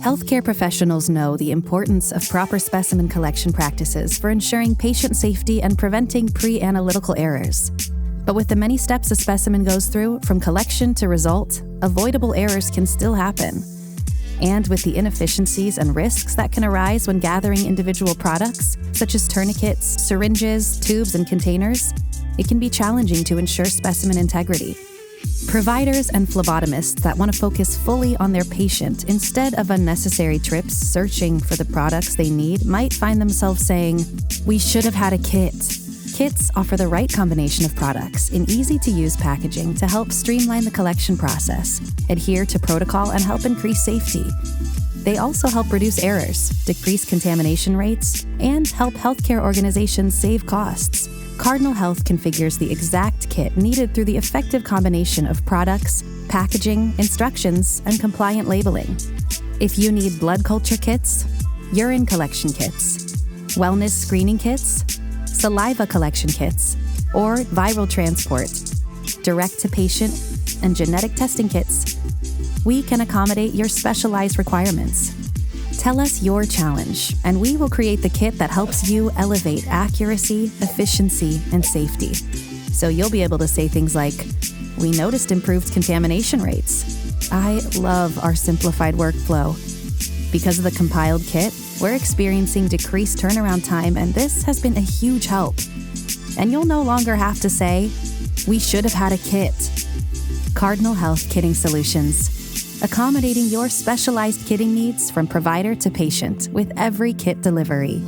Healthcare professionals know the importance of proper specimen collection practices for ensuring patient safety and preventing pre-analytical errors. But with the many steps a specimen goes through, from collection to result, avoidable errors can still happen. And with the inefficiencies and risks that can arise when gathering individual products, such as tourniquets, syringes, tubes, and containers, it can be challenging to ensure specimen integrity. Providers and phlebotomists that want to focus fully on their patient instead of unnecessary trips searching for the products they need might find themselves saying, "We should have had a kit." Kits offer the right combination of products in easy-to-use packaging to help streamline the collection process, adhere to protocol, and help increase safety. They also help reduce errors, decrease contamination rates, and help healthcare organizations save costs. Cardinal Health configures the exact kit needed through the effective combination of products, packaging, instructions, and compliant labeling. If you need blood culture kits, urine collection kits, wellness screening kits, saliva collection kits, or viral transport, direct-to-patient, and genetic testing kits, we can accommodate your specialized requirements. Tell us your challenge, and we will create the kit that helps you elevate accuracy, efficiency, and safety. So you'll be able to say things like, "We noticed improved contamination rates. I love our simplified workflow. Because of the compiled kit, we're experiencing decreased turnaround time, and this has been a huge help." And you'll no longer have to say, "We should have had a kit." Cardinal Health Kitting Solutions, accommodating your specialized kitting needs from provider to patient with every kit delivery.